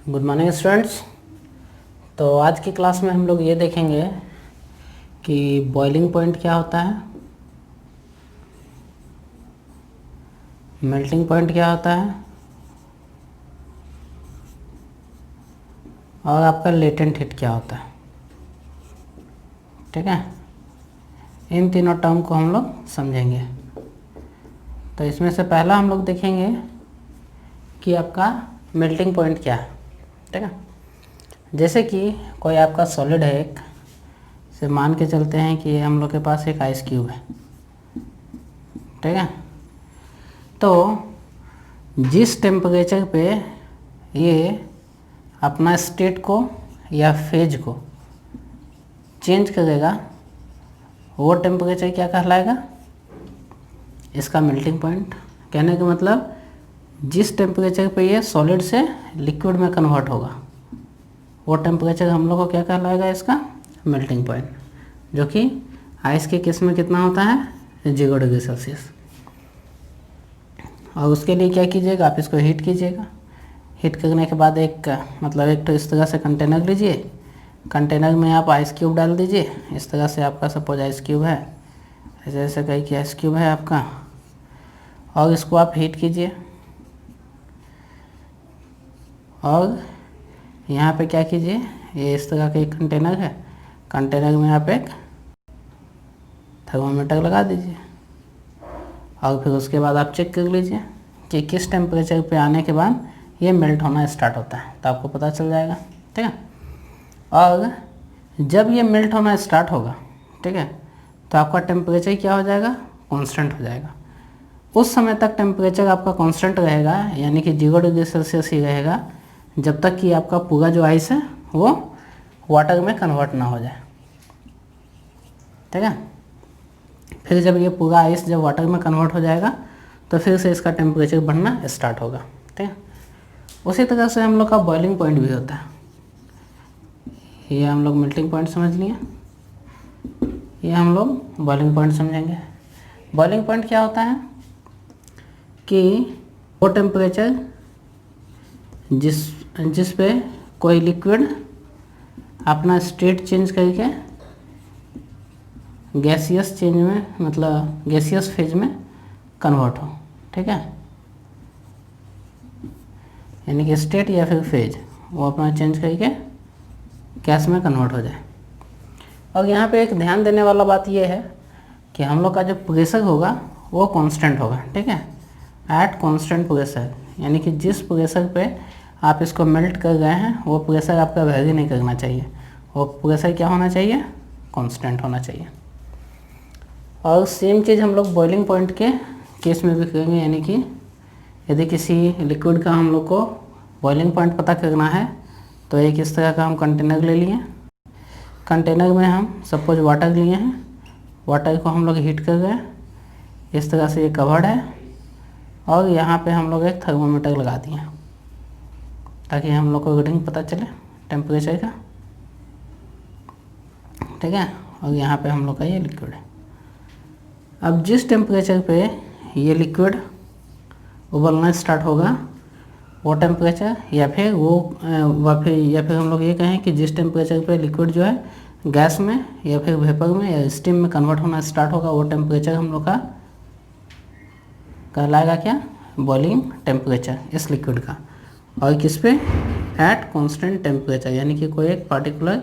Good morning students. तो आज की क्लास में हम लोग ये देखेंगे कि बॉइलिंग पॉइंट क्या होता है, मेल्टिंग पॉइंट क्या होता है और आपका लेटेंट हीट क्या होता है। ठीक है, इन तीनों टर्म को हम लोग समझेंगे। तो इसमें से पहला हम लोग देखेंगे कि आपका मेल्टिंग पॉइंट क्या है। ठीक है, जैसे कि कोई आपका सॉलिड है, एक से मान के चलते हैं कि हम लोग के पास एक आइस क्यूब है। ठीक है, तो जिस टेम्परेचर पे ये अपना स्टेट को या फेज को चेंज करेगा वो टेम्परेचर क्या कहलाएगा, इसका मेल्टिंग पॉइंट। कहने का मतलब जिस टेम्परेचर पे ये सॉलिड से लिक्विड में कन्वर्ट होगा वो टेम्परेचर हम लोग को क्या कहलाएगा, इसका मेल्टिंग पॉइंट, जो कि आइस के केस में कितना होता है, 0 डिग्री सेल्सियस। और उसके लिए क्या कीजिएगा, आप इसको हीट कीजिएगा। हीट करने के बाद एक तो इस तरह से कंटेनर लीजिए, कंटेनर में आप आइस क्यूब डाल दीजिए। इस तरह से आपका सपोज आइस क्यूब है, ऐसे ऐसे कहीं कि आइस क्यूब है आपका, और इसको आप हीट कीजिए। और यहाँ पे क्या कीजिए, ये इस तरह का एक कंटेनर है, कंटेनर में आप एक थर्मामीटर लगा दीजिए और फिर उसके बाद आप चेक कर लीजिए कि किस टेम्परेचर पे आने के बाद ये मेल्ट होना स्टार्ट होता है, तो आपको पता चल जाएगा। ठीक है, और जब ये मेल्ट होना स्टार्ट होगा, ठीक है, तो आपका टेम्परेचर क्या हो जाएगा, कांस्टेंट हो जाएगा। उस समय तक टेम्परेचर आपका कांस्टेंट रहेगा, यानी कि 0 डिग्री सेल्सियस ही रहेगा, जब तक कि आपका पूरा जो आइस है वो वाटर में कन्वर्ट ना हो जाए। ठीक है, फिर जब ये पूरा आइस जब वाटर में कन्वर्ट हो जाएगा तो फिर से इसका टेम्परेचर बढ़ना स्टार्ट होगा। ठीक है, उसी तरह से हम लोग का बॉइलिंग पॉइंट भी होता है। ये हम लोग मेल्टिंग पॉइंट समझ लिए, ये हम लोग बॉइलिंग पॉइंट समझेंगे। बॉइलिंग पॉइंट क्या होता है कि वो टेम्परेचर जिस पे कोई लिक्विड अपना स्टेट चेंज करके गैसियस चेंज में, मतलब गैसियस फेज में कन्वर्ट हो। ठीक है, यानी कि स्टेट या फिर फेज वो अपना चेंज करके गैस में कन्वर्ट हो जाए। और यहाँ पे एक ध्यान देने वाला बात ये है कि हम लोग का जो प्रेशर होगा वो कांस्टेंट होगा। ठीक है, एट कांस्टेंट प्रेशर, यानी कि जिस प्रेशर पे आप इसको मेल्ट कर गए हैं वो प्रेशर आपका वेरी नहीं करना चाहिए, वो प्रेशर क्या होना चाहिए, कांस्टेंट होना चाहिए। और सेम चीज़ हम लोग बॉइलिंग पॉइंट के केस में भी करेंगे, यानी कि यदि किसी लिक्विड का हम लोग को बॉइलिंग पॉइंट पता करना है तो एक इस तरह का हम कंटेनर ले लिए, कंटेनर में हम सपोज वाटर लिए हैं, वाटर को हम लोग हीट कर गए, इस तरह से ये कवर्ड है, और यहाँ पे हम लोग एक थर्मामीटर लगा दिए ताकि हम लोग को रीडिंग पता चले टेम्परेचर का। ठीक है, और यहाँ पे हम लोग का ये लिक्विड है। अब जिस टेम्परेचर पे ये लिक्विड उबलना स्टार्ट होगा वो टेम्परेचर, या फिर हम लोग ये कहें कि जिस टेम्परेचर पे लिक्विड जो है गैस में या फिर वेपर में या स्टीम में कन्वर्ट होना स्टार्ट होगा वो टेम्परेचर हम लोग का कहलाएगा क्या, बॉइलिंग टेम्परेचर इस लिक्विड का। और किस पे, एट कांस्टेंट टेम्परेचर, यानी कि कोई एक पार्टिकुलर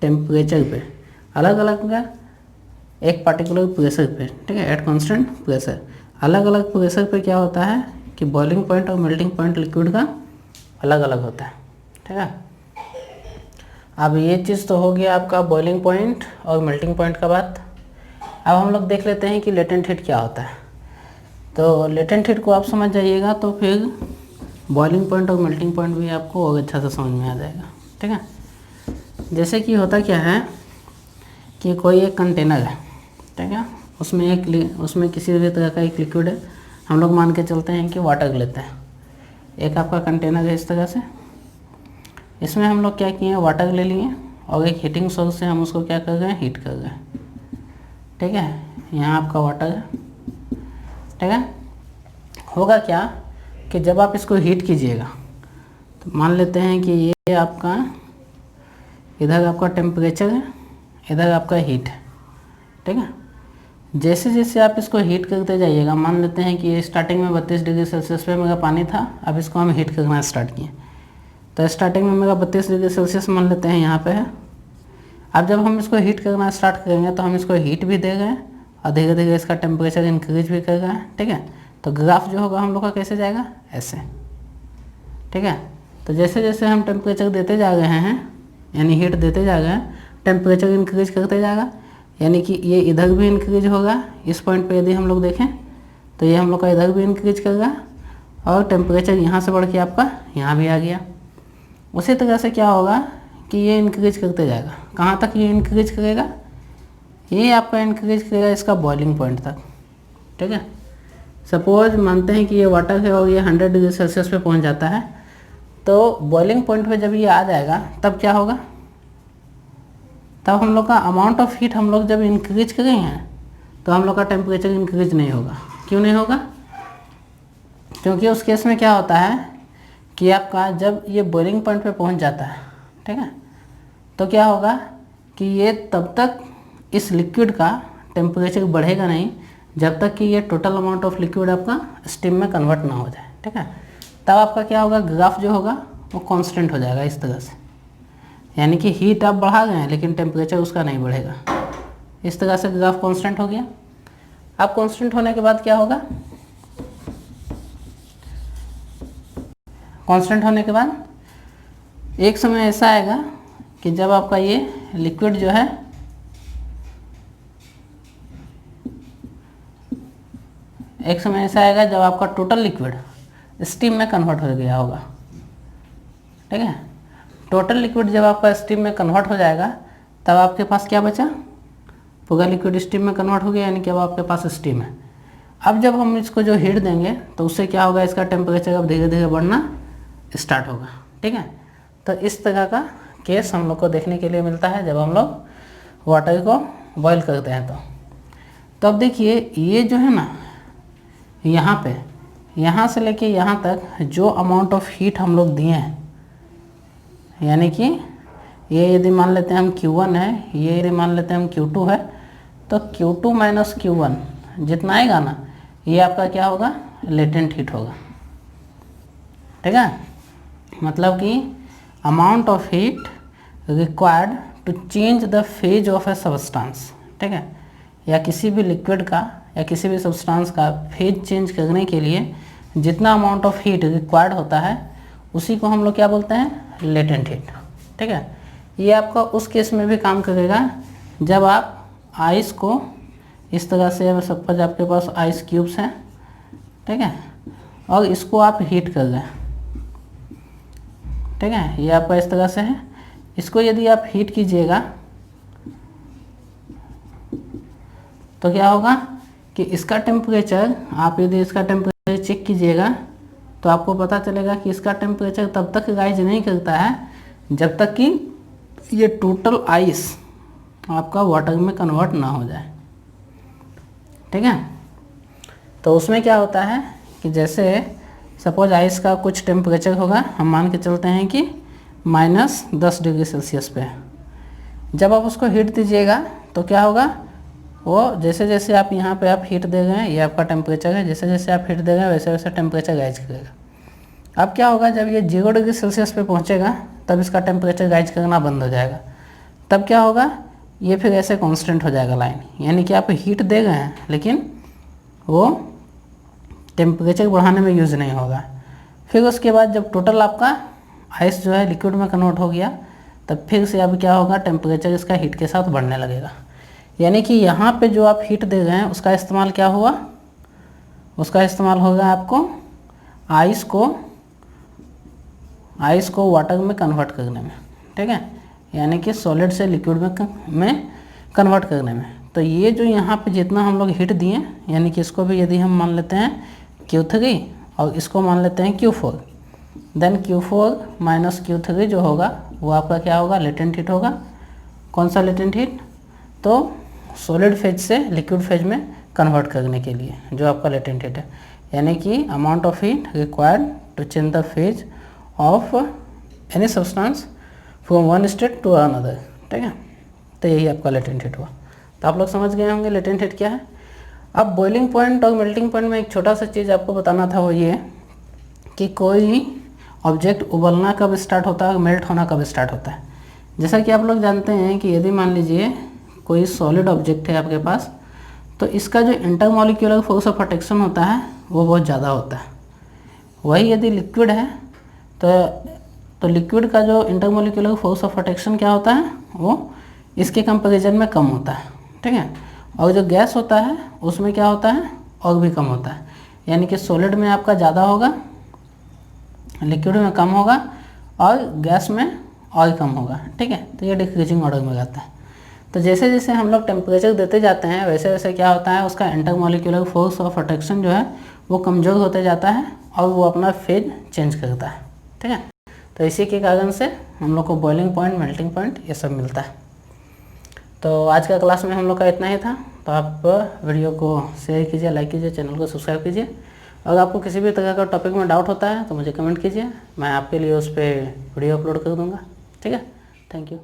टेम्परेचर पे, अलग अलग का एक पार्टिकुलर प्रेशर पे। ठीक है, एट कांस्टेंट प्रेशर, अलग अलग प्रेशर पे क्या होता है कि बॉइलिंग पॉइंट और मेल्टिंग पॉइंट लिक्विड का अलग अलग होता है। ठीक है, अब ये चीज़ तो हो गया आपका बॉइलिंग पॉइंट और मेल्टिंग पॉइंट का बात। अब हम लोग देख लेते हैं कि लेटेंट हीट क्या होता है। तो लेटेंट हीट को आप समझ जाइएगा तो फिर बॉइलिंग पॉइंट और मेल्टिंग पॉइंट भी आपको और अच्छा से समझ में आ जाएगा। ठीक है, जैसे कि होता क्या है कि कोई एक कंटेनर है, ठीक है, उसमें किसी भी तरह का एक लिक्विड है, हम लोग मान के चलते हैं कि वाटर लेते हैं। एक आपका कंटेनर है इस तरह से, इसमें हम लोग क्या किए, वाटर ले लिए और एक हीटिंग सोर्स से हम उसको क्या कर रहे हैं, हीट कर रहे हैं। ठीक है, यहाँ आपका वाटर है। ठीक है, होगा क्या कि जब आप इसको हीट कीजिएगा तो मान लेते हैं कि ये आपका इधर आपका टेम्परेचर है, इधर आपका हीट है, ठीक है। जैसे जैसे आप इसको हीट करते जाइएगा, मान लेते हैं कि स्टार्टिंग में 32 डिग्री सेल्सियस पे मेरा पानी था, अब इसको हम हीट करना स्टार्ट किए, तो स्टार्टिंग में मेरा 32 डिग्री सेल्सियस मान लेते हैं यहाँ पे है। अब जब हम इसको हीट करना स्टार्ट करेंगे तो हम इसको हीट भी दे गए और धीरे धीरे इसका टेम्परेचर इंक्रीज भी कर रहा है, ठीक है। तो ग्राफ जो होगा हम लोग का कैसे जाएगा, ऐसे, ठीक है। तो जैसे जैसे हम टेम्परेचर देते जा रहे हैं, यानी हीट देते जा रहे हैं, टेम्परेचर इंक्रीज करते जाएगा, यानी कि ये इधर भी इंक्रीज होगा। इस पॉइंट पे यदि हम लोग देखें तो ये हम लोग का इधर भी इंक्रीज करेगा और टेम्परेचर यहाँ से बढ़ के आपका यहाँ भी आ गया। उसी तरह से क्या होगा कि ये इंक्रीज करते जाएगा, कहाँ तक ये इंक्रीज करेगा, ये आपका इंक्रीज करेगा इसका बॉइलिंग पॉइंट तक, ठीक है। सपोज मानते हैं कि ये वाटर है और ये 100 डिग्री सेल्सियस पे पहुँच जाता है, तो बॉइलिंग पॉइंट पे जब ये आ जाएगा तब क्या होगा, तब हम लोग का अमाउंट ऑफ हीट हम लोग जब इंक्रीज करेंगे तो हम लोग का टेम्परेचर इंक्रीज नहीं होगा। क्यों नहीं होगा, क्योंकि उस केस में क्या होता है कि आपका जब ये बॉइलिंग पॉइंट पे पहुंच जाता है, ठीक है, तो क्या होगा कि ये तब तक इस लिक्विड का टेम्परेचर बढ़ेगा नहीं जब तक कि ये टोटल अमाउंट ऑफ लिक्विड आपका स्टीम में कन्वर्ट ना हो जाए, ठीक है। तब आपका क्या होगा, ग्राफ जो होगा वो कांस्टेंट हो जाएगा इस तरह से, यानी कि हीट आप बढ़ा गए हैं लेकिन टेम्परेचर उसका नहीं बढ़ेगा। इस तरह से ग्राफ कांस्टेंट हो गया। अब कांस्टेंट होने के बाद क्या होगा, कांस्टेंट होने के बाद एक समय ऐसा आएगा कि जब आपका ये लिक्विड जो है एक समय ऐसा आएगा जब आपका टोटल लिक्विड स्टीम में कन्वर्ट हो गया होगा, ठीक है। टोटल लिक्विड जब आपका स्टीम में कन्वर्ट हो जाएगा तब आपके पास क्या बचा, पूरा लिक्विड स्टीम में कन्वर्ट हो गया, यानी कि अब आपके पास स्टीम है। अब जब हम इसको जो हीट देंगे तो उससे क्या होगा, इसका टेम्परेचर अब धीरे धीरे बढ़ना स्टार्ट होगा, ठीक है। तो इस तरह का केस हम लोग को देखने के लिए मिलता है जब हम लोग वाटर को बॉईल करते हैं। तो अब देखिए ये जो है ना, यहाँ से लेके यहाँ तक जो अमाउंट ऑफ हीट हम लोग दिए हैं, यानी कि ये यदि मान लेते हैं हम Q1 है, ये यदि मान लेते हैं हम Q2 है, तो Q2 माइनस Q1 जितना आएगा ना, ये आपका क्या होगा, लेटेंट हीट होगा, ठीक है। मतलब कि amount of heat required to change the phase of a substance, ठीक है, या किसी भी लिक्विड का या किसी भी सब्सटेंस का फेज चेंज करने के लिए जितना अमाउंट ऑफ हीट रिक्वायर्ड होता है उसी को हम लोग क्या बोलते हैं, लेटेंट हीट, ठीक है। ये आपका उस केस में भी काम करेगा जब आप आइस को इस तरह से, सपोज आपके पास आइस क्यूब्स हैं, ठीक है, और इसको आप हीट कर रहे हैं, ठीक है, ये आपका इस तरह से है। इसको यदि आप हीट कीजिएगा तो क्या होगा कि इसका टेम्परेचर, आप यदि इसका टेम्परेचर चेक कीजिएगा तो आपको पता चलेगा कि इसका टेम्परेचर तब तक राइज नहीं करता है जब तक कि ये टोटल आइस आपका वाटर में कन्वर्ट ना हो जाए, ठीक है। तो उसमें क्या होता है कि जैसे सपोज आइस का कुछ टेम्परेचर होगा, हम मान के चलते हैं कि -10 डिग्री सेल्सियस पे, जब आप उसको हीट दीजिएगा तो क्या होगा, वो जैसे जैसे आप यहाँ पे आप हीट दे रहे हैं, ये आपका टेम्परेचर है, जैसे जैसे आप हीट दे रहे हैं वैसे वैसे टेम्परेचर राइज करेगा। अब क्या होगा, जब ये 0 डिग्री सेल्सियस पे पहुँचेगा तब इसका टेम्परेचर राइज करना बंद हो जाएगा। तब क्या होगा, ये फिर ऐसे कांस्टेंट हो जाएगा लाइन, यानी कि आप हीट दे गए हैं लेकिन वो टेम्परेचर बढ़ाने में यूज़ नहीं होगा। फिर उसके बाद जब टोटल आपका आइस जो है लिक्विड में कन्वर्ट हो गया तब फिर से अब क्या होगा, टेम्परेचर इसका हीट के साथ बढ़ने लगेगा। यानी कि यहाँ पे जो आप हीट दे रहे हैं उसका इस्तेमाल क्या हुआ, उसका इस्तेमाल होगा आपको आइस को वाटर में कन्वर्ट करने में, ठीक है, यानी कि सॉलिड से लिक्विड में कन्वर्ट करने में। तो ये जो यहाँ पे जितना हम लोग हीट दिए, यानी कि इसको भी यदि हम मान लेते हैं Q3 और इसको मान लेते हैं Q4, then Q4 minus Q3 जो होगा वो आपका क्या होगा, लेटेंट हीट होगा। कौन सा लेटेंट हीट, तो सॉलिड फेज से लिक्विड फेज में कन्वर्ट करने के लिए जो आपका लेटेंट हीट है, यानी कि amount of heat required to change the phase of any substance from one state to another, ठीक है। तो यही आपका लेटेंट हीट हुआ। तो आप लोग समझ गए होंगे लेटेंट हीट क्या है। अब बॉइलिंग पॉइंट और मेल्टिंग पॉइंट में एक छोटा सा चीज़ आपको बताना था, वो ये कि कोई ऑब्जेक्ट उबलना कब स्टार्ट होता है और मेल्ट होना कब स्टार्ट होता है। जैसा कि आप लोग जानते हैं कि यदि मान लीजिए कोई सॉलिड ऑब्जेक्ट है आपके पास, तो इसका जो इंटरमॉलिक्यूलर फोर्स ऑफ अट्रैक्शन होता है वो बहुत ज़्यादा होता है। वही यदि लिक्विड है तो लिक्विड का जो इंटरमॉलिक्यूलर फोर्स ऑफ अट्रैक्शन क्या होता है, वो इसके कंपैरिजन में कम होता है, ठीक है। और जो गैस होता है उसमें क्या होता है, और भी कम होता है। यानी कि सॉलिड में आपका ज़्यादा होगा, लिक्विड में कम होगा और गैस में और कम होगा, ठीक है। तो ये डिक्रीजिंग ऑर्डर में जाता है। तो जैसे जैसे हम लोग टेम्परेचर देते जाते हैं वैसे वैसे क्या होता है, उसका इंटरमॉलिक्यूलर फोर्स ऑफ अट्रैक्शन जो है वो कमज़ोर होते जाता है और वो अपना फेज चेंज करता है, ठीक है। तो इसी के कारण से हम लोग को बॉइलिंग पॉइंट, मेल्टिंग पॉइंट ये सब मिलता है। तो आज का क्लास में हम लोग का इतना ही था। तो आप वीडियो को शेयर कीजिए, लाइक कीजिए, चैनल को सब्सक्राइब कीजिए। अगर आपको किसी भी तरह का टॉपिक में डाउट होता है तो मुझे कमेंट कीजिए, मैं आपके लिए उस पर वीडियो अपलोड कर दूँगा, ठीक है। Thank you.